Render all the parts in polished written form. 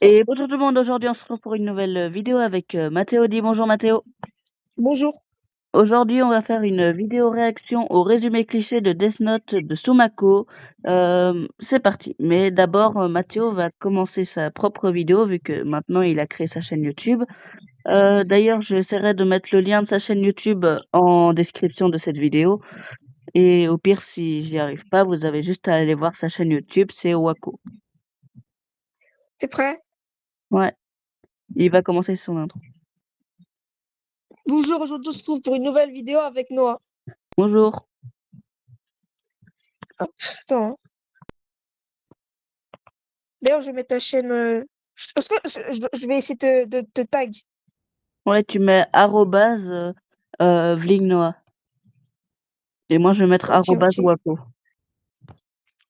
Et bonjour tout le monde, aujourd'hui on se retrouve pour une nouvelle vidéo avec Mathéo. Dis bonjour Mathéo. Bonjour. Aujourd'hui on va faire une vidéo réaction au résumé cliché de Death Note de Sumako. C'est parti. Mais d'abord Mathéo va commencer sa propre vidéo vu que maintenant il a créé sa chaîne YouTube. D'ailleurs j'essaierai de mettre le lien de sa chaîne YouTube en description de cette vidéo. Et au pire si j'y arrive pas, vous avez juste à aller voir sa chaîne YouTube, c'est Wako. T'es prêt? Ouais. Il va commencer son intro. Bonjour, aujourd'hui on se retrouve pour une nouvelle vidéo avec Noah. Bonjour. Hop, attends. D'ailleurs, je vais mettre ta chaîne. Est-ce que je vais essayer de te tag. Ouais, tu mets @vlingnoa. Et moi, je vais mettre Ok. @wako.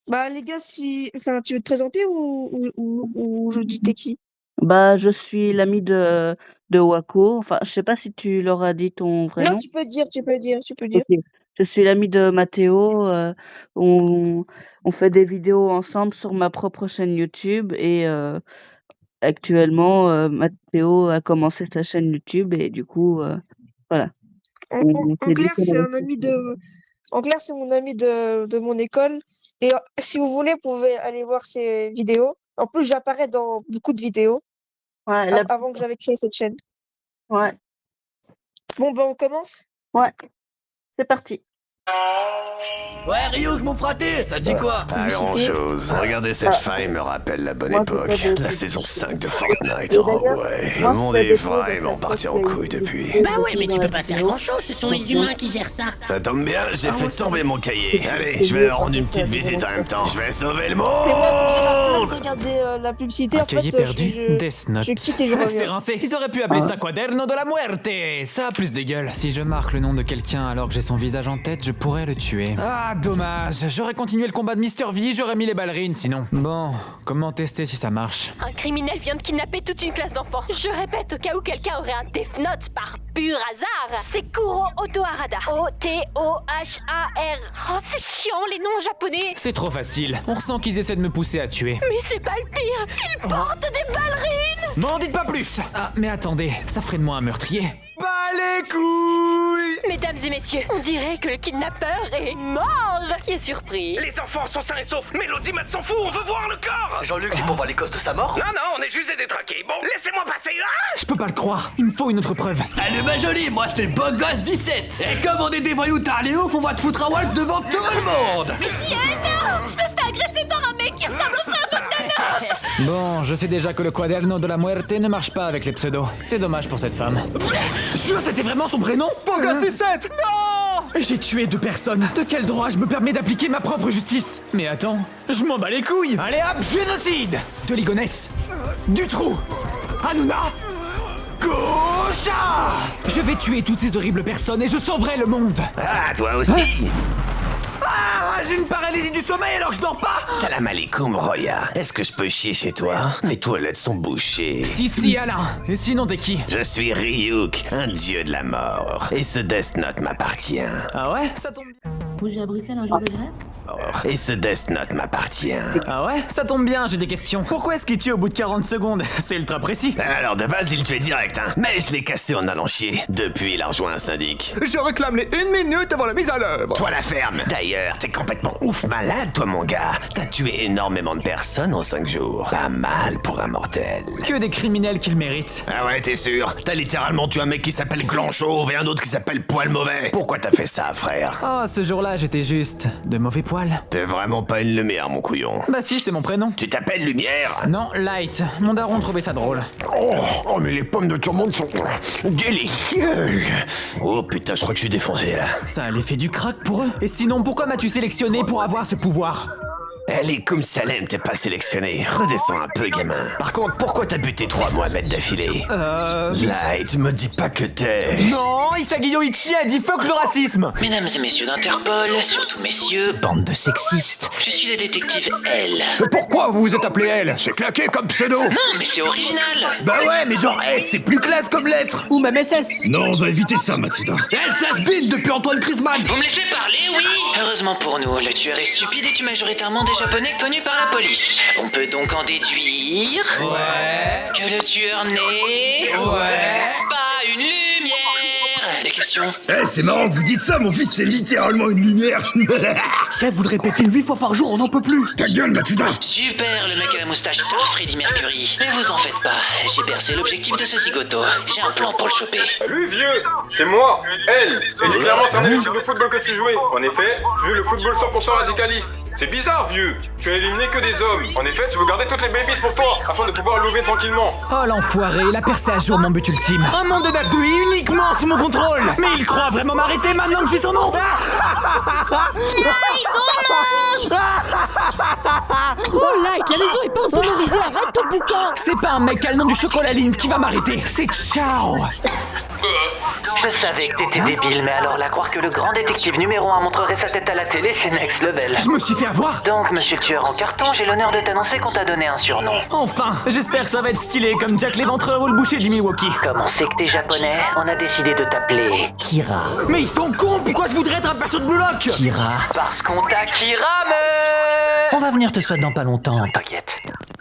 Bah les gars, enfin, tu veux te présenter ou je dis t'es qui? Bah, je suis l'ami de Wako. Enfin, je sais pas si tu leur as dit ton vrai Non, nom. tu peux dire. Ok. Je suis l'ami de Mathéo. On fait des vidéos ensemble sur ma propre chaîne YouTube et actuellement, Mathéo a commencé sa chaîne YouTube et du coup, voilà. On En fait des clair, c'est conneries. un ami En clair, c'est mon ami de mon école. Et si vous voulez, vous pouvez aller voir ses vidéos. En plus, j'apparais dans beaucoup de vidéos Ouais, avant que j'avais créé cette chaîne. ouais, Bon, bah on commence. ouais. C'est parti. Ouais, Ryuk, mon fraté, ça dit quoi? Pas grand chose. Regardez cette faille me rappelle la bonne Moi, époque. je fais des- La saison 5 de Fortnite. Et Oh d'ailleurs, ouais. moi, Le monde je fais est des vraiment vidéos parti en couille depuis. Bah ouais, mais tu peux pas faire grand chose, ce sont les humains qui gèrent ça. Ça tombe bien, j'ai fait tomber mon cahier. Allez, je vais leur rendre une petite visite en même temps. Je vais sauver le monde. Regardez la publicité. Un En fait, cahier perdu, Death Note. je quitte et je C'est reviens. rincé. Ils auraient pu appeler ça Quaderno de la Muerte. Ça a plus de gueule. Si je marque le nom de quelqu'un alors que j'ai son visage en tête, je pourrais le tuer. Ah, dommage. J'aurais continué le combat de Mr. V, j'aurais mis les ballerines sinon. Bon, comment tester si ça marche? Un criminel vient de kidnapper toute une classe d'enfants. Je répète, au cas où quelqu'un aurait un Death Note par pur hasard, c'est Kuro Otoharada. O-T-O-H-A-R. Oh, c'est chiant, les noms japonais. C'est trop facile. On ressent qu'ils essaient de me pousser à tuer. Mais c'est pas le pire, ils portent des ballerines. M'en dites pas plus. Ah, mais attendez, ça ferait de moi un meurtrier. Bah les couilles! Mesdames et messieurs, on dirait que le kidnappeur est mort. Qui est surpris? Les enfants sont sains et saufs, mais l'audimat s'en fout, on veut voir le corps. Jean-Luc, c'est pour voir les causes de sa mort? Non, on est juste des détraqués. Bon, laissez-moi passer. Ah, Je peux pas le croire. Il me faut une autre preuve. Salut ma jolie, moi c'est Bogos 17. Et comme on est des voyous tarléouf, on va te foutre à Walt devant tout le monde. Je me fais agresser par un mec qui ressemble au frère d'Octana. Bon, je sais déjà que le Quaderno de la Muerte ne marche pas avec les pseudos. C'est dommage pour cette femme. Jure, c'était vraiment son prénom? Bogos 17! Non! J'ai tué 2 personnes. De quel droit je me permets d'appliquer ma propre justice? Mais attends, je m'en bats les couilles! Allez hop, génocide! De Ligonesse, Dutroux, Hanouna, Gaucha! Je vais tuer toutes ces horribles personnes et je sauverai le monde! Ah, toi aussi. Ah, j'ai une paralysie du sommeil alors que je dors pas! Salam alaikum, Roya. Est-ce que je peux chier chez toi? Mes toilettes sont bouchées. Si, Alain. Et sinon, t'es qui? Je suis Ryuk, un dieu de la mort. Et ce Death Note m'appartient. Ah ouais? Ça tombe bien. Bouger à Bruxelles un jour de grève? Et ce Death Note m'appartient. Ah ouais? Ça tombe bien, j'ai des questions. Pourquoi est-ce qu'il tue au bout de 40 secondes? C'est ultra précis. Alors de base il tuait direct, hein. Mais je l'ai cassé en allant chier. Depuis il a rejoint un syndic. je réclame les 1 minute avant la mise à l'œuvre. Toi la ferme. D'ailleurs, t'es complètement ouf malade toi mon gars. T'as tué énormément de personnes en 5 jours. Pas mal pour un mortel. Que des criminels qui le méritent. Ah ouais, t'es sûr? T'as littéralement tué un mec qui s'appelle Gland Chauve et un autre qui s'appelle Poil Mauvais. Pourquoi t'as fait ça, frère? Oh, ce jour-là, j'étais juste de mauvais poils. T'es vraiment pas une lumière, mon couillon. Bah si, c'est mon prénom. Tu t'appelles Lumière? Non, Light. Mon daron trouvait ça drôle. Oh, mais les pommes de tourmente sont délicieuses. Oh putain, je crois que je suis défoncé là. Ça a l'effet du crack pour eux. Et sinon, pourquoi m'as-tu sélectionné pour avoir ce pouvoir? Allez, comme Salem, t'es pas sélectionné. Redescends un peu, gamin. Par contre, pourquoi t'as buté 3 Mohamed d'affilée? Light, me dis pas que t'es... Non, Isagio Ichi a dit fuck le racisme. Mesdames et messieurs d'Interpol, surtout messieurs, Bande de sexistes. je suis le détective L. Pourquoi vous vous êtes appelé elle? C'est claqué comme pseudo. Non, mais c'est original. Bah ouais, mais genre S, c'est plus classe comme lettre. Ou même SS. Non, on va éviter ça, Matsuda. Elle s'aspine depuis Antoine Griezmann. Vous me laissez parler, oui? Heureusement pour nous, le tueur est stupide et tue majoritairement des japonais connu par la police. On peut donc en déduire... que le tueur n'est... pas une lumière. Des questions? Eh, c'est marrant que vous dites ça, mon fils, c'est littéralement une lumière. Chef, vous le répétez 8 fois par jour, on n'en peut plus. Ta gueule, Matsuda. Super, le mec à la moustache par Freddie Mercury. Mais vous en faites pas, j'ai percé l'objectif de ce zigoto. J'ai un plan pour le choper. Salut vieux, c'est moi, elle. Et clairement c'est un équipe de football que tu jouais. En effet, tu joues le football 100% radicaliste. C'est bizarre vieux, tu as éliminé que des hommes. En effet, tu veux garder toutes les babies pour toi, afin de pouvoir louer tranquillement. Oh l'enfoiré, il a percé à jour mon but ultime. Un monde de Nabdouille uniquement sous mon contrôle. Mais il croit vraiment m'arrêter maintenant que j'ai son nom. Oh Light, la maison est pas insonorisée, arrête ton boucan. C'est pas un mec à le nom du chocolat Lint qui va m'arrêter, c'est Ciao. Je savais que t'étais débile, mais alors là, croire que le grand détective numéro 1 montrerait sa tête à la télé, c'est next level. Je me suis fait avoir. Donc, monsieur le tueur en carton, j'ai l'honneur de t'annoncer qu'on t'a donné un surnom. Enfin, j'espère que ça va être stylé comme Jack l'Éventreur ou le boucher du Milwaukee. Comme on sait que t'es japonais, on a décidé de t'appeler Kira. Mais ils sont cons, pourquoi je voudrais être un perso de Blue Lock? Kira, Parce qu'on t'a Kira, on va venir te souhaiter dans pas longtemps. T'inquiète.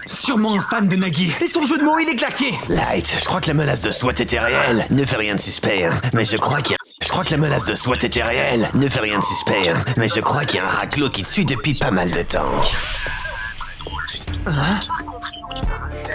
Sûrement un fan de Nagui. Et son jeu de mots, il est claqué. Light, je crois que la menace de SWAT était réelle. Ne fais rien de suspect, hein. Mais je crois que la menace de SWAT était réelle. Ne fais rien de suspect, hein. Mais je crois qu'il y a un raclot qui te suit depuis pas mal de temps.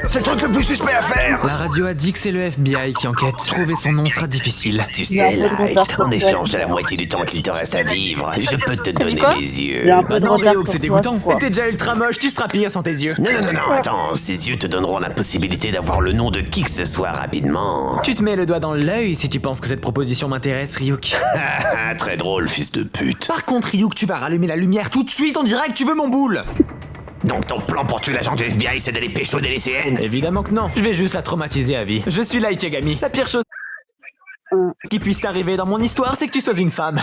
C'est le truc le plus suspect à faire. La radio a dit que c'est le FBI qui enquête. Trouver son nom sera difficile. Tu sais, Light, en échange de la moitié du temps qu'il te reste à vivre, je peux te donner mes yeux. Bah non, Rio, que c'est dégoûtant. T'es déjà ultra moche, tu seras pire sans tes yeux. Non, attends, ces yeux te donneront la possibilité d'avoir le nom de qui que ce soit rapidement. Tu te mets le doigt dans l'œil si tu penses que cette proposition m'intéresse, Ryuk. Très drôle, fils de pute. Par contre, Ryuk, tu vas rallumer la lumière tout de suite, on dirait que tu veux mon boule. Donc ton plan pour tuer l'agent du FBI, c'est d'aller pécho des lycéennes? Évidemment que non, je vais juste la traumatiser à vie. Je suis Light Yagami. La pire chose qui puisse t'arriver dans mon histoire, c'est que tu sois une femme.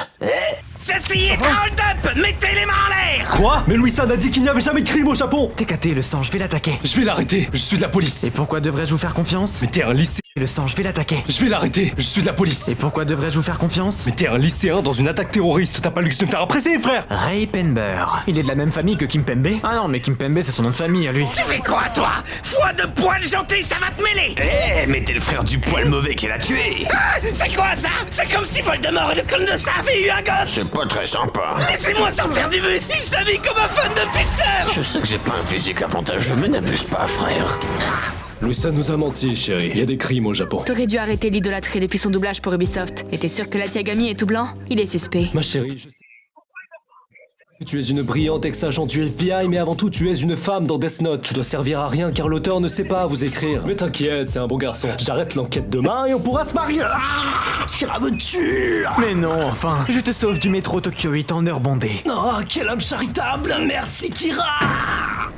Ceci est un hold-up. Mettez les mains en l'air. Quoi? Mais Louis-san a dit qu'il n'y avait jamais de crime au Japon. TKT, le sang, je vais l'attaquer. Je vais l'arrêter, je suis de la police. Et pourquoi devrais-je vous faire confiance? Mais t'es un lycéen. Le sang, je vais l'attaquer. Je vais l'arrêter, je suis de la police. Et pourquoi devrais-je vous faire confiance? Mais t'es un lycéen dans une attaque terroriste, t'as pas le luxe de me faire apprécier, frère. Ray Penber. Il est de la même famille que Kim Pembe? Ah non, mais Kim Pembe, c'est son nom de famille à lui. Tu fais quoi, toi? Foi de poil gentil, ça va te mêler. Mais t'es le frère du poil mauvais qui l'a tué. C'est quoi ça? C'est comme si Voldemort et le clone de ça avaient eu un gosse. C'est pas très sympa. Laissez-moi sortir du bus, il s'habille comme un fan de petite sœur. Je sais que j'ai pas un physique avantageux, mais n'abuse pas, frère. Louis-san nous a menti, chérie. Il y a des crimes au Japon. T'aurais dû arrêter l'idolâtrer depuis son doublage pour Ubisoft. Et t'es sûr que Light Yagami est tout blanc? Il est suspect. Ma chérie, je sais que tu es une brillante ex-agent du FBI, mais avant tout, tu es une femme dans Death Note. Tu dois servir à rien car l'auteur ne sait pas vous écrire. Mais t'inquiète, c'est un bon garçon. J'arrête l'enquête demain et on pourra se marier. Kira me tue. Mais non, enfin, je te sauve du métro Tokyo 8 en heure bondée. Oh, quel homme charitable. Merci, Kira.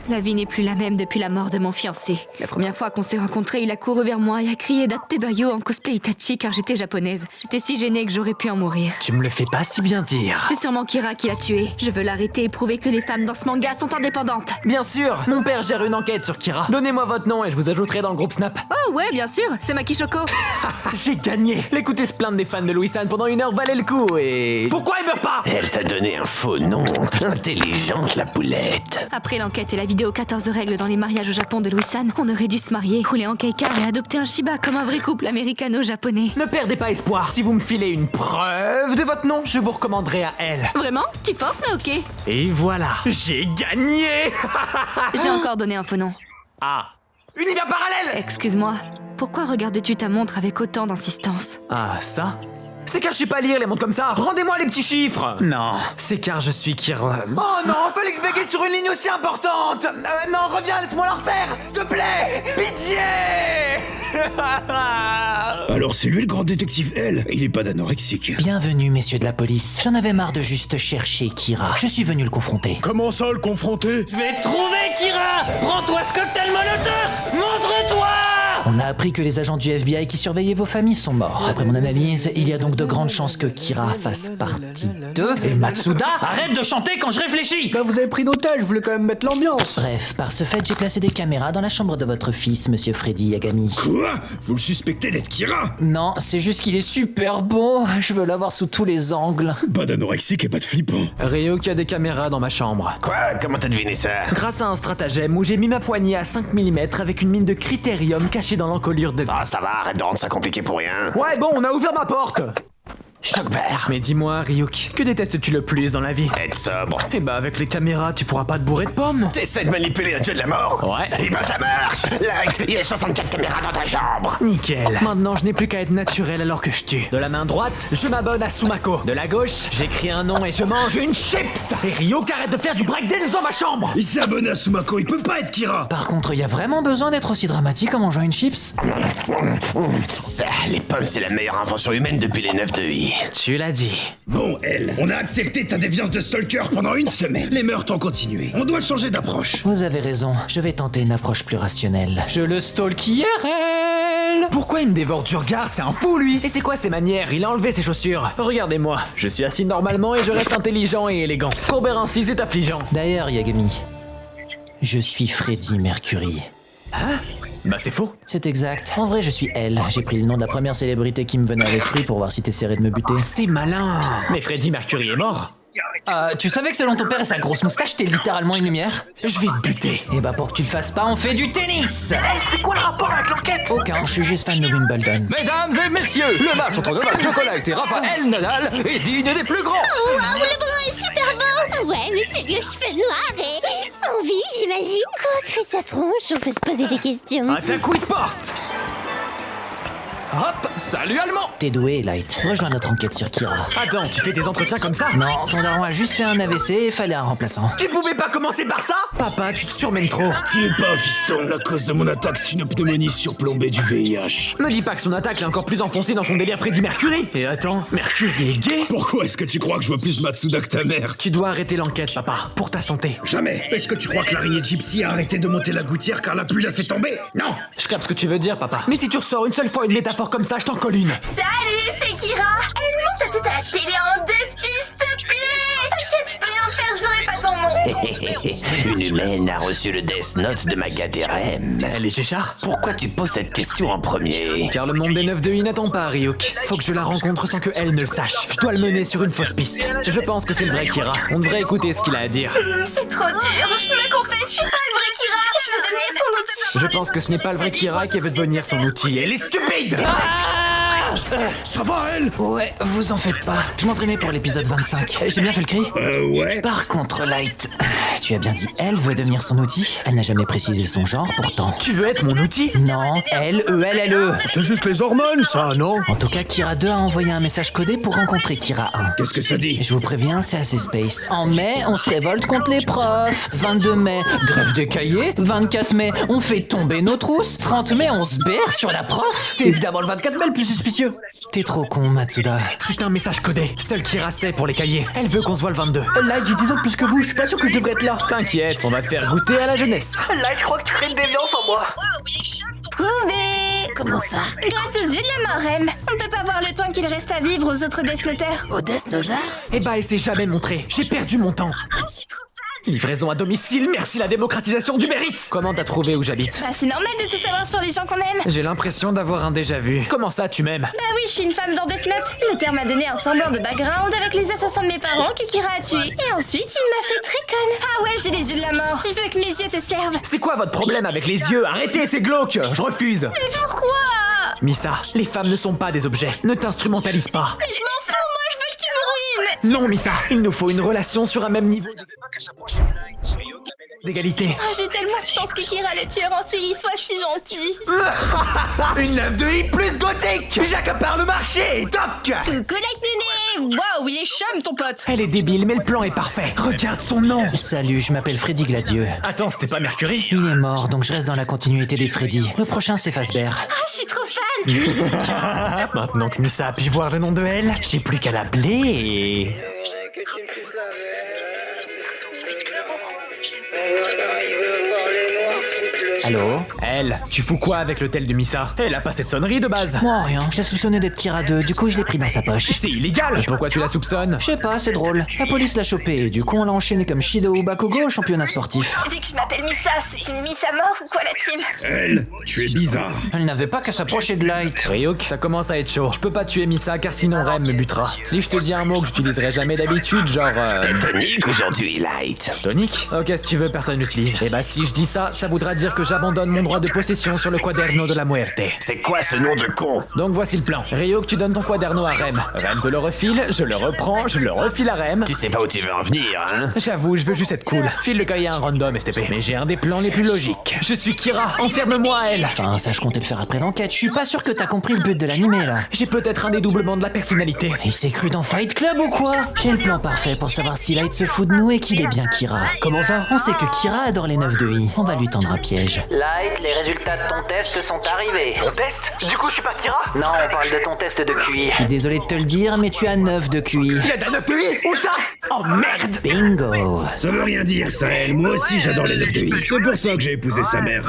La vie n'est plus la même depuis la mort de mon fiancé. La première fois qu'on s'est rencontrés, il a couru vers moi et a crié Dattebayo en cosplay Itachi car j'étais japonaise. J'étais si gênée que j'aurais pu en mourir. Tu me le fais pas si bien dire. C'est sûrement Kira qui l'a tué. Je veux l'arrêter et prouver que les femmes dans ce manga sont indépendantes. Bien sûr, mon père gère une enquête sur Kira. Donnez-moi votre nom et je vous ajouterai dans le groupe Snap. Oh ouais, bien sûr, c'est Maki Shoko. J'ai gagné. L'écouter se plaindre des fans de Louis-san pendant 1 heure valait le coup et... Pourquoi il meurt pas? Elle t'a donné un faux nom. Intelligente, la poulette. Après l'enquête et la vidéo 14 règles dans les mariages au Japon de Louis-san, on aurait dû se marier, rouler en K-car et adopter un Shiba comme un vrai couple américano-japonais. Ne perdez pas espoir. Si vous me filez une preuve de votre nom, je vous recommanderai à elle. Vraiment? Tu forces, mais ok. Et voilà, j'ai gagné. J'ai encore donné un faux nom. Ah, univers parallèle. Excuse-moi, pourquoi regardes-tu ta montre avec autant d'insistance? Ah, ça? C'est car je sais pas lire les montres comme ça. Rendez-moi les petits chiffres. Non, c'est car je suis Kira. Oh non, Félix Béguet sur une ligne aussi importante. Non, reviens, laisse-moi la refaire, s'il te plaît. Pitié. Alors c'est lui le grand détective L. Il est pas d'anorexique. Bienvenue, messieurs de la police. J'en avais marre de juste chercher Kira. Je suis venu le confronter. Comment ça, le confronter? Je vais te trouver, Kira. Prends-toi ce cocktail Molotov. Montre-toi. On a appris que les agents du FBI qui surveillaient vos familles sont morts. Après mon analyse, il y a donc de grandes chances que Kira fasse partie d'eux. Et Matsuda, arrête de chanter quand je réfléchis! Bah vous avez pris l'hôtel, je voulais quand même mettre l'ambiance. Bref, par ce fait, j'ai placé des caméras dans la chambre de votre fils, monsieur Freddy Yagami. Quoi? Vous le suspectez d'être Kira? Non, c'est juste qu'il est super beau. Je veux l'avoir sous tous les angles. Pas d'anorexique et pas de flippant. Ryuk a des caméras dans ma chambre. Quoi? Comment t'as deviné ça? Grâce à un stratagème où j'ai mis ma poignée à 5 mm avec une mine de critérium cachée dans l'encolure de... Ah ça va, arrête de rendre ça compliqué pour rien. Ouais bon, on a ouvert ma porte. Choc vert. Mais dis-moi, Ryuk, que détestes-tu le plus dans la vie? Être sobre. Eh bah avec les caméras, tu pourras pas te bourrer de pommes. T'essaies de manipuler un dieu de la mort? Ouais. Eh ben ça marche. Light, il y a 64 caméras dans ta chambre. Nickel. Maintenant, je n'ai plus qu'à être naturel alors que je tue. De la main droite, je m'abonne à Sumako. De la gauche, j'écris un nom et je mange une chips. Et Ryuk arrête de faire du breakdance dans ma chambre. Il s'est abonné à Sumako, il peut pas être Kira. Par contre, il y a vraiment besoin d'être aussi dramatique en mangeant une chips? Ça, les pommes, c'est la meilleure invention humaine depuis les 9 de I. Tu l'as dit. Bon, elle, on a accepté ta déviance de stalker pendant une semaine. Les meurtres ont continué. On doit changer d'approche. Vous avez raison, je vais tenter une approche plus rationnelle. Je le stalk IRL. Pourquoi il me dévore du regard? C'est un fou, lui. Et c'est quoi ses manières? Il a enlevé ses chaussures. Regardez-moi, je suis assis normalement et je reste intelligent et élégant. Se courber ainsi, c'est affligeant. D'ailleurs, Yagami, je suis Freddie Mercury. Hein? Bah c'est faux. C'est exact. En vrai, je suis elle. J'ai pris le nom de la première célébrité qui me venait à l'esprit pour voir si t'essaierais de me buter. C'est malin. Mais Freddie Mercury est mort. Tu savais que selon ton père et sa grosse moustache, t'es littéralement une lumière? Je vais te buter. Et bah pour que tu le fasses pas, on fait du tennis. C'est quoi le rapport avec l'enquête? Aucun, je suis juste fan de Wimbledon. Mesdames et messieurs, le match entre Novak Djokovic et Rafael Nadal est digne des plus grands. Oh, le brun est super beau. Ouais, mais c'est vieux cheveux noirs et... envie, j'imagine. Quoi que fait sa tronche, on peut se poser des questions. Attaque ou sport. Hop, salut allemand. T'es doué, Light. Rejoins notre enquête sur Kira. Attends, tu fais des entretiens comme ça? Non, ton daron a juste fait un AVC et fallait un remplaçant. Tu pouvais pas commencer par ça? Papa, tu te surmènes trop. T'y es pas, fiston. La cause de mon attaque, c'est une pneumonie surplombée du VIH. Me dis pas que son attaque est encore plus enfoncée dans son délire Freddie Mercury. Et attends, Mercury est gay? Pourquoi est-ce que tu crois que je vois plus Matsuda que ta mère? Tu dois arrêter l'enquête, papa, pour ta santé. Jamais. Est-ce que tu crois que l'araignée Gypsy a arrêté de monter la gouttière car la pluie l'a fait tomber? Non. Je capte ce que tu veux dire, papa. Mais si tu ressors une seule fois une métaphore comme ça, je t'en colle une. Salut, c'est Kira. Elle monte à la télé en 2 s'il te plaît. T'inquiète, je peux rien faire, j'aurai pas ton nom. Une humaine a reçu le Death Note de Magaterem. Elle est Cheshire? Pourquoi tu poses cette question en premier? Car le monde des 9 de I n'attend pas Ryuk. Faut que je la rencontre sans que elle ne le sache. Je dois le mener sur une fausse piste. Je pense que c'est le vrai Kira. On devrait écouter ce qu'il a à dire. C'est trop dur, je me confesse, je suis pas le vrai Kira. Je veux devenir son outil. Je pense que ce n'est pas le vrai Kira qui veut devenir son outil. Elle est stupide! Ça va, elle? Ouais, vous en faites pas. Je m'entraînais pour l'épisode 25. J'ai bien fait le cri? Ouais. Par contre, Light, tu as bien dit elle veut devenir son outil? Elle n'a jamais précisé son genre, pourtant. Tu veux être mon outil? Non, elle, L-E. C'est juste les hormones, ça, non? En tout cas, Kira 2 a envoyé un message codé pour rencontrer Kira 1. Qu'est-ce que ça dit? Je vous préviens, c'est assez space. En mai, on se révolte contre les profs. 22 mai, grève des cahiers. 24 mai, on fait tomber nos trousses. 30 mai, on se berre sur la prof. C'est évidemment le 24 mai le plus suspicieux. T'es trop con, Matsuda. C'est un message codé. Seul Kira sait pour les cahiers. Elle veut qu'on se voit le 22. Là, j'ai 10 ans de plus que vous, je suis pas sûr que je devrais être là. T'inquiète, on va te faire goûter à la jeunesse. Là, je crois que tu crées une déviance en moi. Trouvé. Comment ça? Grâce aux yeux de la marraine. On peut pas voir le temps qu'il reste à vivre aux autres Death Noters. Au Death Notar? Eh bah, elle s'est jamais montrée. J'ai perdu mon temps. Livraison à domicile, merci la démocratisation du mérite. Comment t'as trouvé où j'habite? Bah c'est normal de tout savoir sur les gens qu'on aime. J'ai l'impression d'avoir un déjà-vu. Comment ça, tu m'aimes? Bah oui, je suis une femme dans Death Note. Le terme m'a donné un semblant de background avec les assassins de mes parents que Kira a tués. Et ensuite, il m'a fait très conne. Ah ouais, j'ai les yeux de la mort. Je veux que mes yeux te servent. C'est quoi votre problème avec les yeux? Arrêtez, c'est glauque. Je refuse. Mais pourquoi? Misa, les femmes ne sont pas des objets. Ne t'instrumentalise pas. Mais je m'en fous, moi, je veux que tu me ruines. Non, Misa, il nous faut une relation sur un même niveau d'égalité. Oh, j'ai tellement de chance que Kira, le tueur en série, soit si gentil. Une 9 de I plus gothique. J'accapare le marché, toc. Coucou l'acné. Waouh, il est chum ton pote. Elle est débile, mais le plan est parfait. Regarde son nom. Salut, je m'appelle Freddy Gladieux. Attends, c'était pas Mercury? Il est mort, donc je reste dans la continuité des Freddy. Le prochain, c'est Fazbear. Ah, je suis trop fan. Maintenant que Misa a pu voir le nom de elle, j'ai plus qu'à l'appeler et... Allô? Elle, tu fous quoi avec l'hôtel de Misa? Elle a pas cette sonnerie de base. Non, rien. J'ai soupçonné d'être Kira 2, du coup je l'ai pris dans sa poche. C'est illégal. Pourquoi tu la soupçonnes? Je sais pas, c'est drôle. La police l'a chopé, et du coup on l'a enchaîné comme Shido ou Bakugo au championnat sportif. Dès que je m'appelle Misa, c'est une Misa mort ou quoi la team? Elle, tu es bizarre. Elle n'avait pas qu'à s'approcher de Light. Ryuk, ça commence à être chaud. Je peux pas tuer Misa car sinon Rem me butera. Si je te dis un mot que j'utiliserai jamais d'habitude, genre... T'es tonique aujourd'hui, Light. Tonique? Ok, si tu veux, personne l'utilise. Et bah si je dis ça, ça voudra dire que j'abandonne mon droit de possession sur le quaderno de la muerte. C'est quoi ce nom de con? Donc voici le plan. Ryuk, tu donnes ton quaderno à Rem. Rem te le refile, je le reprends, je le refile à Rem. Tu sais pas où tu veux en venir, hein? J'avoue, je veux juste être cool. File le cahier à un random, STP. Mais j'ai un des plans les plus logiques. Je suis Kira, enferme-moi à elle. Enfin, ça je comptais le faire après l'enquête. Je suis pas sûr que t'as compris le but de l'animé là. J'ai peut-être un dédoublement de la personnalité. Il s'est cru dans Fight Club ou quoi? J'ai le plan parfait pour savoir si Light se fout de nous et qu'il est bien Kira. Comment ça? On sait que Kira adore les 9 de I. On va lui tendre un piège. Light, les résultats de ton test sont arrivés. Ton test? Du coup, je suis pas Kira? Non, on parle de ton test de QI. Je suis désolé de te le dire, mais tu as 9 de QI. Il y a de 9 de I? Où ça? Oh merde! Bingo. Ça veut rien dire, ça, elle. Moi aussi, j'adore les 9 de I. C'est pour ça que j'ai épousé sa mère.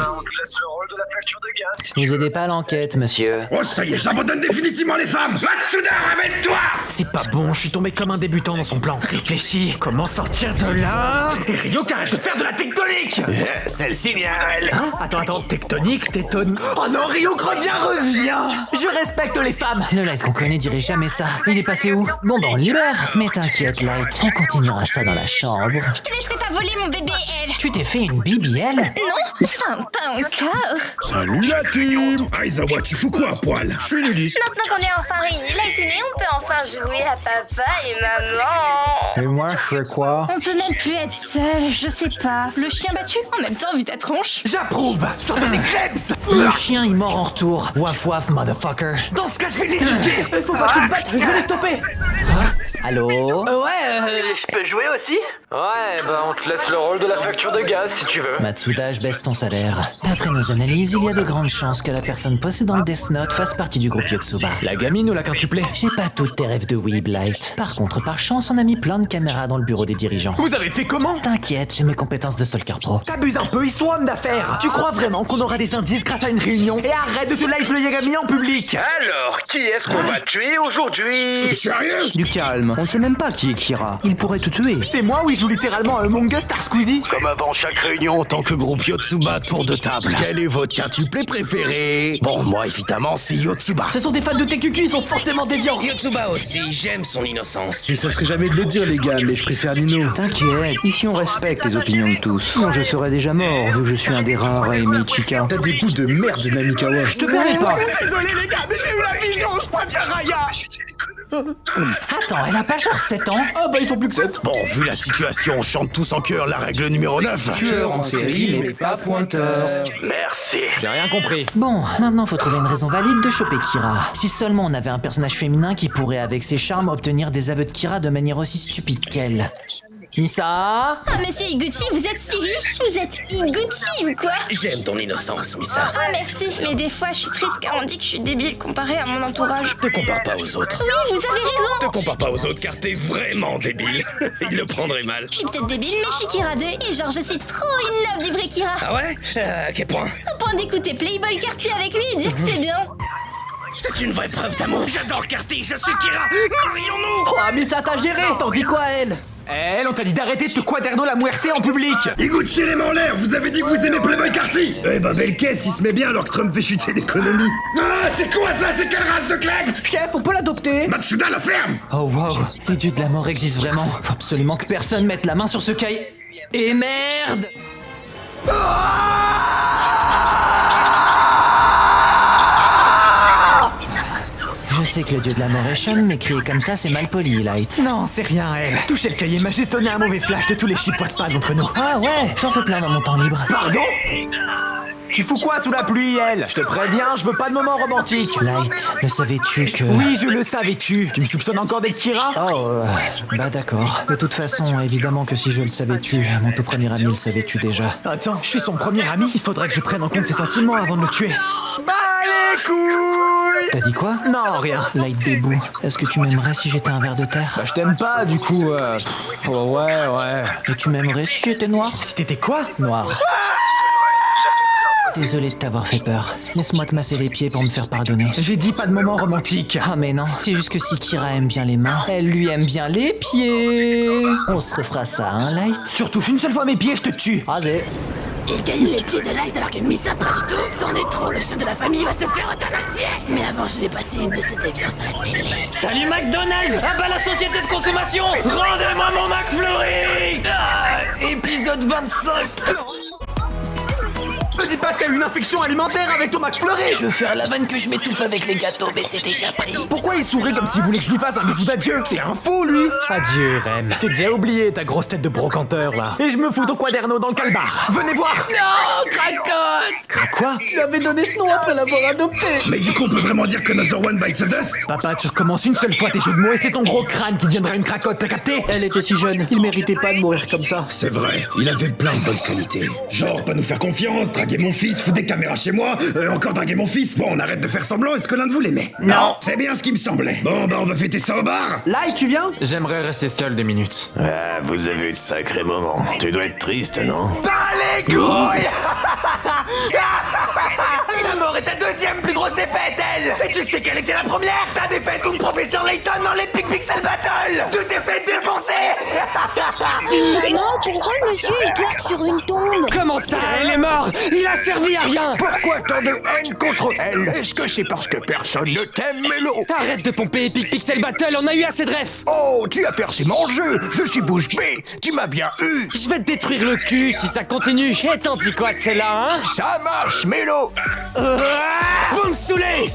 Vous aidez pas à l'enquête, monsieur. Oh, ça y est, j'abandonne définitivement les femmes. Matsuda, ramène-toi! C'est pas bon, je suis tombé comme un débutant dans son plan. Réfléchis, comment sortir de là? Ryuk, arrête de faire de la tectonique! C'est le signal. Hein? Attends, tectonique, tétonique... Oh non, Ryuk, reviens! Je respecte les femmes! Le Light qu'on connaît dirait jamais ça. Il est passé où? Bon ben on le libère. Mais t'inquiète Light, on continuera ça dans la chambre. Je te laisserai pas voler mon bébé, elle. Tu t'es fait une BBL? Non, enfin, pas encore. Salut la team! Aizawa, tu fous quoi à poil? Je suis nudiste. Maintenant qu'on est enfin réunis, Light est né, on peut enfin jouer à papa et maman. Et moi je fais quoi? On peut même plus être seul, je sais pas. Le chien battu? En même temps, vu ta tronche. J'approuve! Sortez les klebs! Le chien il mort en retour. Waf waf motherfucker. Dans ce cas, je vais l'éduquer! Il faut pas qu'ils se battent, je vais les stopper. Allô? Je peux jouer aussi? Ouais, bah on te laisse le rôle de la facture de gaz si tu veux. Matsuda, je baisse ton salaire. D'après nos analyses, il y a de grandes chances que la personne possédant le Death Note fasse partie du groupe Yotsuba. La gamine ou la quintuplée? J'ai pas toutes tes rêves de weeb, Light. Par contre, par chance, on a mis plein de caméras dans le bureau des dirigeants. Vous avez fait comment? T'inquiète, j'ai mes compétences de stalker pro. T'abuses un peu, ils sont hommes d'affaires. Tu crois vraiment qu'on aura des indices grâce à une réunion? Et arrête de te live le Yagami en public. Alors, qui est-ce qu'on va tuer aujourd'hui? Sérieux? Du calme, on ne sait même pas qui est Kira. Il pourrait te tuer. C'est moi où il joue littéralement à Among Us Star Squeezie. Comme avant chaque réunion en tant que groupe Yotsuba, tour de table. Quel est votre quintuplé préféré? Bon, moi évidemment, c'est Yotsuba. Ce sont des fans de TQQ, ils sont forcément déviants. Yotsuba aussi, j'aime son innocence. Je serait jamais de le dire les gars, mais je préfère Nino. T'inquiète, ici on respecte les opinions de tous. Sinon je serais déjà mort, vu que je suis un des rares à aimer Ichika. T'as des goûts de merde, Namikawa. Je te permets pas. Désolé les gars, mais j'ai eu la vision, je préfère Raya. Attends, elle a pas genre 7 ans? Ah bah ils sont plus que 7. Bon, vu la situation, on chante tous en chœur la règle numéro 9. Tueur en série, mais pas pointeur. Merci. J'ai rien compris. Bon, maintenant faut trouver une raison valide de choper Kira. Si seulement on avait un personnage féminin qui pourrait, avec ses charmes, obtenir des aveux de Kira de manière aussi stupide qu'elle. Misa? Ah, monsieur Iguchi, vous êtes si riche? Vous êtes Iguchi ou quoi? J'aime ton innocence, Misa. Ah, merci, mais des fois je suis triste car on dit que je suis débile comparé à mon entourage. Te compare pas aux autres. Oui, vous avez raison. Te compare pas aux autres car t'es vraiment débile. Il le prendrait mal. Je suis peut-être débile, mais je suis Kira 2 et genre je suis trop une love du vrai Kira. Ah ouais? À quel point? Au point d'écouter Playboy Cartier avec lui et dire que c'est bien. C'est une vraie preuve d'amour. J'adore Carty, je suis Kira. Marions-nous! Oh, mais ça t'a géré. T'en dis quoi elle? Elle, on t'a dit d'arrêter de te quaderno la muerte en public. Iguchi les mains en l'air, vous avez dit que vous aimez Playboy Carty. Eh bah belle caisse, il se met bien alors que Trump fait chuter l'économie. Ah, c'est quoi ça? C'est quelle race de klebs? Chef, on peut l'adopter. Matsuda la ferme. Oh wow, les dieux de la mort existent vraiment. Faut absolument que personne mette la main sur ce cahier. Et merde! Je sais que le dieu de la mort est chum, mais crier comme ça, c'est mal poli, Light. Non, c'est rien, elle. Toucher le cahier m'a juste donné un mauvais flash de tous les chipois de pas d'entre nous. Ah ouais, j'en fais plein dans mon temps libre. Pardon? Tu fous quoi sous la pluie, elle? Je te préviens, je veux pas de moment romantique. Light, le savais-tu que... Oui, je le savais-tu. Tu me soupçonnes encore d'être Kira? Oh, bah d'accord. De toute façon, évidemment que si je le savais-tu, mon tout premier ami le savais-tu déjà. Attends, je suis son premier ami, il faudrait que je prenne en compte ses sentiments avant de le tuer. Bah les couilles! T'as dit quoi? Non, rien. Light Bébou, est-ce que tu m'aimerais si j'étais un ver de terre? Bah je t'aime pas, du coup, oh, ouais. Et tu m'aimerais si j'étais noir? Si t'étais quoi? Noir. Désolé de t'avoir fait peur. Laisse-moi te masser les pieds pour me faire pardonner. J'ai dit pas de moment romantique. Ah mais non, c'est juste que si Kira aime bien les mains, elle lui aime bien les pieds. On se refera ça, hein, Light? Surtout une seule fois mes pieds, je te tue. Rasé. Il gagne les pieds de Light alors qu'il mise sa page tout. C'en est trop, le chef de la famille va se faire euthanasier. Mais avant, je vais passer une de ces déviances à la télé. Salut McDonald's! Ah bah la société de consommation! Rendez-moi mon McFlurry! Épisode 25! Me dis pas que t'as eu une infection alimentaire avec ton McFlurry! Je veux faire la vanne que je m'étouffe avec les gâteaux, mais c'est déjà pris. Pourquoi il sourit comme s'il voulait que je lui fasse un bisou d'adieu? C'est un fou, lui! Adieu, Ren. T'es déjà oublié ta grosse tête de brocanteur, là. Et je me fous ton quaderno dans le calbar. Venez voir! Non, cracotte! Crac quoi? Il avait donné ce nom après l'avoir adopté. Mais du coup, on peut vraiment dire que Another One Bites the Dust? Papa, tu recommences une seule fois tes jeux de mots et c'est ton gros crâne qui deviendra une cracotte, t'as capté? Elle était si jeune, il méritait pas de mourir comme ça. C'est vrai, il avait plein de bonnes qualités. Genre, pas nous faire confiance, draguer mon fils, foutre des caméras chez moi, encore draguer mon fils. Bon, on arrête de faire semblant, est-ce que l'un de vous l'aimait? Non. C'est bien ce qui me semblait. Bon, bah on va fêter ça au bar. Là, tu viens? J'aimerais rester seul 2 minutes. Ah, vous avez eu de sacrés moments. Tu dois être triste, non? Pas les couilles! La mort est ta deuxième plus grosse défaite, elle! Et tu sais quelle était la première? Ta défaite contre Professeur Layton dans l'Epic Pixel Battle! Tu t'es fait défoncer! Maman, pourquoi le monsieur il twerk sur une tombe? Comment ça? Elle est morte! Il a servi à rien! Pourquoi tant de haine contre elle? Est-ce que c'est parce que personne ne t'aime, Mélo? Arrête de pomper Epic Pixel Battle, on a eu assez de refs! Oh, tu as percé mon jeu! Je suis bouche bée! Tu m'as bien eu! Je vais te détruire le cul si ça continue! Et t'en dis quoi de celle-là, hein? Ça marche, Mélo! Vous me saoulez!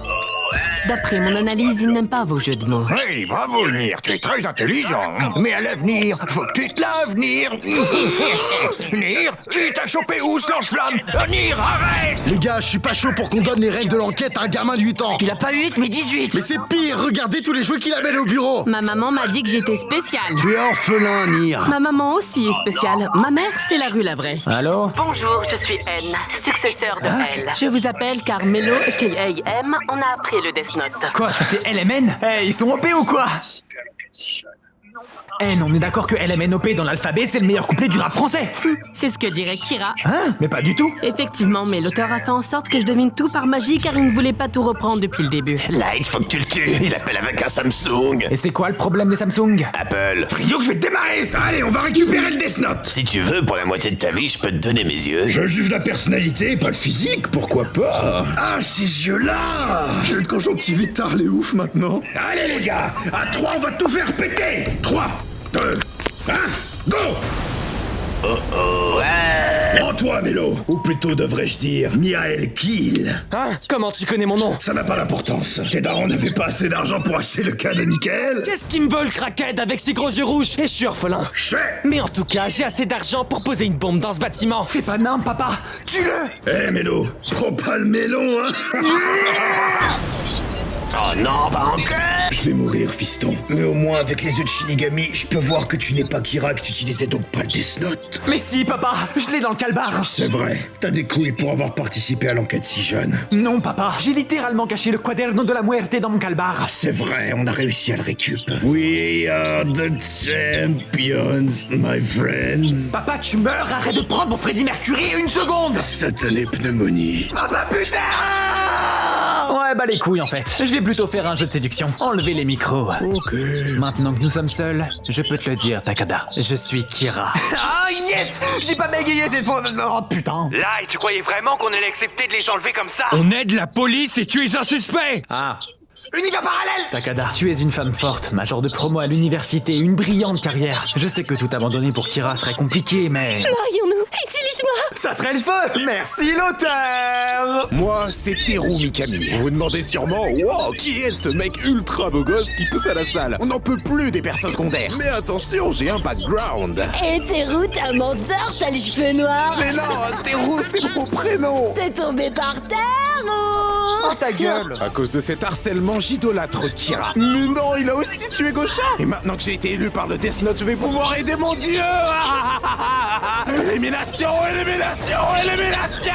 D'après mon analyse, il n'aime pas vos jeux de mots. Hey, bravo, Nir, tu es très intelligent. Mais à l'avenir, faut que tu te laves, Nir. Nir, il t'a chopé où ce lance-flamme? Nir, arrête! Les gars, je suis pas chaud pour qu'on donne les règles de l'enquête à un gamin de 8 ans. Il a pas 8, mais 18! Mais c'est pire, regardez tous les jeux qu'il amène au bureau. Ma maman m'a dit que j'étais spéciale. Tu es orphelin, Nir. Ma maman aussi est spéciale. Ma mère, c'est la rue la vraie. Allô? Bonjour, je suis N, successeur de L. Je vous appelle car Mélo, aka M, on a appris le Death Note. Quoi, ça fait LMN? Hey, ils sont OP ou quoi? N, on est d'accord que LMNOP dans l'alphabet, c'est le meilleur couplet du rap français. C'est ce que dirait Kira. Hein? Mais pas du tout. Effectivement, mais l'auteur a fait en sorte que je devine tout par magie car il ne voulait pas tout reprendre depuis le début. Light, faut que tu le tues. Il appelle avec un Samsung. Et c'est quoi le problème des Samsung? Apple. Rio, que je vais te démarrer! Allez, on va récupérer le Death Note! Si tu veux, pour la moitié de ta vie, je peux te donner mes yeux. Je juge la personnalité, pas le physique, pourquoi pas? Ah, ces yeux-là! J'ai une conjonctivite tard, les ouf maintenant. Allez, les gars! À 3, on va tout faire péter! 3, 2, 1, go! Oh oh, ouais. Rends-toi, Mélo! Ou plutôt, devrais-je dire, Miael Kill! Hein? Comment tu connais mon nom? Ça n'a pas d'importance. Tes darons n'avaient pas assez d'argent pour acheter le cas de Michael? Qu'est-ce qui me vole, craquette, avec ses gros yeux rouges? Et je suis orphelin. Mais en tout cas, j'ai assez d'argent pour poser une bombe dans ce bâtiment. Fais pas nimp, papa! Tue-le! Eh, Mélo, prends pas le mélon, hein! Oh non, pas encore! Je vais mourir, fiston. Mais au moins, avec les yeux de Shinigami, je peux voir que tu n'es pas Kira, que tu utilisais donc pas le Death Note. Mais si, papa! Je l'ai dans le calbar! C'est vrai. T'as des couilles pour avoir participé à l'enquête si jeune. Non, papa. J'ai littéralement caché le quaderno de la muerte dans mon calbar. C'est vrai, on a réussi à le récup. We are the champions, my friends. Papa, tu meurs! Arrête de prendre mon Freddie Mercury 1 seconde! Satanée pneumonie. Papa, putain! Ouais, bah les couilles en fait. Je vais plutôt faire un jeu de séduction. Enlever les micros. Ok. Maintenant que nous sommes seuls, je peux te le dire, Takada. Je suis Kira. Ah yes! J'ai pas bégayé cette fois. Oh putain. Là, tu croyais vraiment qu'on allait accepter de les enlever comme ça? On aide la police et tu es un suspect! Ah. Univers parallèle! Takada, tu es une femme forte, major de promo à l'université, une brillante carrière. Je sais que tout abandonner pour Kira serait compliqué, mais... Marions-nous! Utilise-moi! Ça serait le feu! Merci l'auteur! Moi, c'est Teru Mikami. Vous vous demandez sûrement, wow, qui est ce mec ultra beau gosse qui pousse à la salle? On n'en peut plus des personnes secondaires. Mais attention, j'ai un background. Et Teru, t'as un menteur, t'as les cheveux noirs. Mais non, Teru, c'est mon prénom. T'es tombé par terre ou... Oh, ta ta gueule. À cause de cet harcèlement, j'idolâtre Kira. Mais non, il a aussi tué Gosha. Et maintenant que j'ai été élu par le Death Note, je vais pouvoir aider mon dieu. Élimination, élimination, élimination.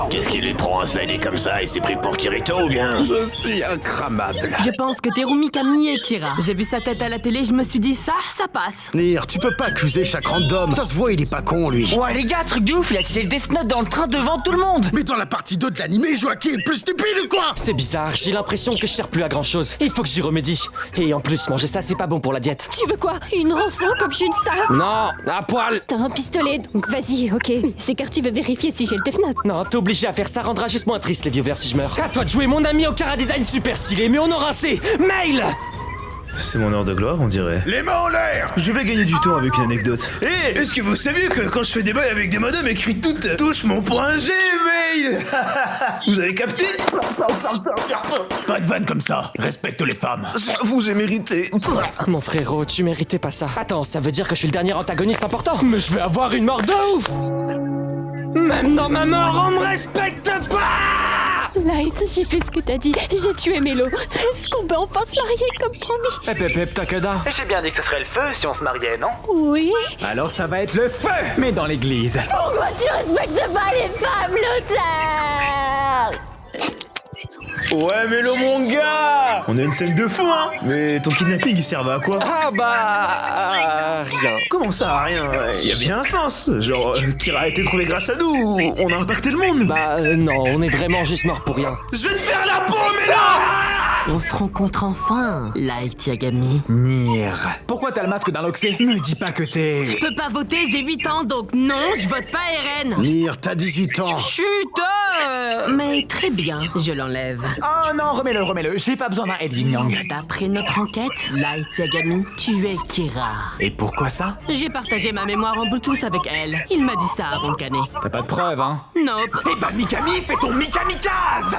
Qu'est-ce qui lui prend à slider comme ça? Il s'est pris pour Kirito ou bien? Je suis incramable. Je pense que t'es Mikami et Kira. J'ai vu sa tête à la télé, je me suis dit ça passe. Nier, tu peux pas accuser chaque random. Ça se voit, il est pas con, lui. Ouais les gars, truc de ouf, il a tiré le Death Note dans le train devant tout le monde. Mais dans la partie 2 de l'animé, je vois qui est le plus stupide ou quoi? C'est bizarre, j'ai l'impression que je sers plus à grand chose. Il faut que j'y remédie. Et en plus, manger ça, c'est pas bon pour la diète. Tu veux quoi? Une rançon comme je suis une star? Non, à poil. T'as un pistolet, donc vas-y, ok. C'est car tu veux vérifier si j'ai le Death Note. Non, t'es obligé à faire ça, rendra juste moins triste les viewers si je meurs. À toi de jouer mon ami au Kara Design super stylé, mais on aura assez. Mail. C'est mon heure de gloire, on dirait. Les mains en l'air. Je vais gagner du temps avec une anecdote. Hé, est-ce que vous saviez que quand je fais des bails avec des madames écrites toutes touche mon point G, mail. Vous avez capté? Pas de vanne comme ça. Respecte les femmes. J'avoue, j'ai mérité. Mon frérot, tu méritais pas ça. Attends, ça veut dire que je suis le dernier antagoniste important? Mais je vais avoir une mort de ouf. Même dans ma mort, on me respecte pas. Light, j'ai fait ce que t'as dit. J'ai tué Mélo. Est-ce qu'on peut enfin se marier comme promis? Hep Takada. J'ai bien dit que ce serait le feu si on se mariait, non? Oui. Alors ça va être le feu, mais dans l'église. Pourquoi tu respectes pas les femmes, Luther? Ouais, mais le mon gars. On a une scène de fou, hein. Mais ton kidnapping, il servait à quoi? Ah bah... rien. Comment ça, rien? Il y a bien un sens. Genre, Kira a été trouvé grâce à nous. On a impacté le monde. Bah non, on est vraiment juste mort pour rien. Je vais te faire la peau, mais là. On se rencontre enfin, Light Yagami. Nier. Pourquoi t'as le masque d'un Loxé? Me dis pas que t'es... Je peux pas voter, j'ai 8 ans, donc non, je vote pas RN. Nier, t'as 18 ans. Chut, mais très bien, je l'enlève. Oh non, remets-le, j'ai pas besoin d'un Ed Yin Yang. D'après notre enquête, Light Yagami, tu es Kira. Et pourquoi ça? J'ai partagé ma mémoire en Bluetooth avec elle. Il m'a dit ça avant de canner. T'as pas de preuves, hein? Nope. Eh bah Mikami, fais ton Mikamikaze.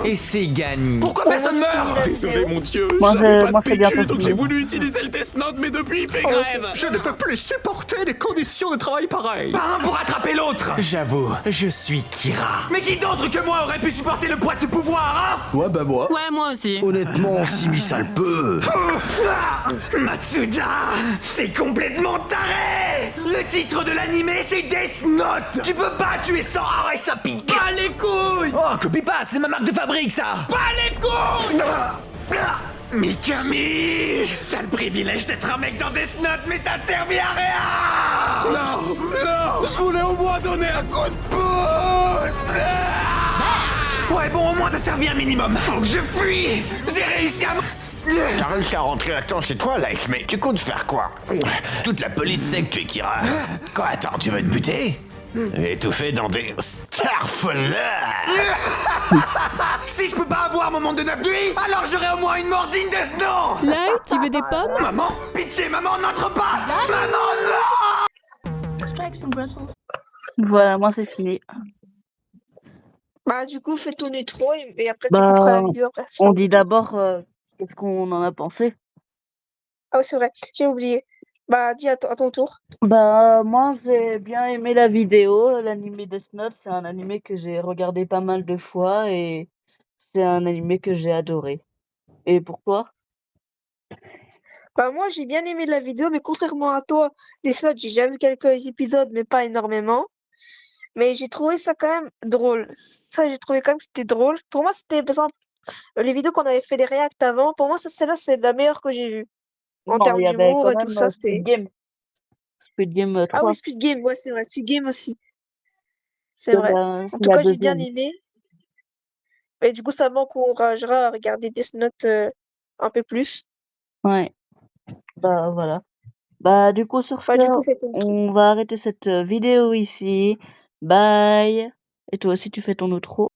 Et c'est gagné. Pourquoi personne meurt? Désolé mon dieu, Moi, j'avais pas moi, de c'est bien PQ donc compris. j'ai voulu utiliser le Death Note mais depuis il fait grève. Je ne peux plus supporter des conditions de travail pareilles. Pas un pour attraper l'autre. J'avoue, je suis Kira. Mais qui d'autre que moi aurait pu supporter le poids du pouvoir, hein? Ouais, bah moi. Ouais, moi aussi. Honnêtement, Simi ça le peut. Matsuda, t'es complètement taré. Le titre de l'animé, c'est Death Note. Tu peux pas tuer sans arrêt, ça pique. Pas les couilles. Oh, copie pas, c'est ma marque de fabrique, ça. Pas les couilles. Mikami, t'as le privilège d'être un mec dans Death Note, mais t'as servi à rien. Non, je voulais au moins donner un coup de pouce. Ouais, bon, au moins t'as servi un minimum. Faut que je fuis. J'ai réussi à... T'as réussi à rentrer à temps chez toi, Light, mais tu comptes faire quoi? Toute la police sait que tu es Kira. Quoi, attends, tu veux te buter? Étouffé dans des starfleurs. Si je peux pas avoir mon monde de 9 nuits, alors j'aurai au moins une mort digne de ce nom. Light, tu veux des pommes? Maman, pitié, maman, n'entre pas. Maman, non. Voilà, moi c'est fini. Bah, du coup, fais ton intro et après, tu Bah, couperas la vidéo après. on dit d'abord qu'est-ce qu'on en a pensé. Ah oui, c'est vrai, j'ai oublié. Bah, dis à ton tour. Bah, moi j'ai bien aimé la vidéo. L'animé Death Note, c'est un animé que j'ai regardé pas mal de fois et c'est un animé que j'ai adoré. Et pour toi? Bah, moi, j'ai bien aimé la vidéo, mais contrairement à toi, les slots, j'ai déjà vu quelques épisodes, mais pas énormément. Mais j'ai trouvé ça quand même drôle. Ça, j'ai trouvé quand même que c'était drôle. Pour moi, c'était, par exemple, les vidéos qu'on avait fait des reacts avant, pour moi, celle-là, c'est la meilleure que j'ai vue. En Non, termes il y avait d'humour quand et tout même ça, c'était... Squid Game. Squid Game Ah 3. oui, Squid Game, ouais, c'est vrai. Squid Game aussi. C'est C'est vrai. la, En c'est tout la cas, j'ai bien deuxième. aimé. Et du coup, ça m'encouragera à regarder Death Note un peu plus. Ouais, bah voilà. Bah du coup sur ce, Enfin, du coup, fais ton truc. on va arrêter cette vidéo ici. Bye. Et toi aussi tu fais ton outro.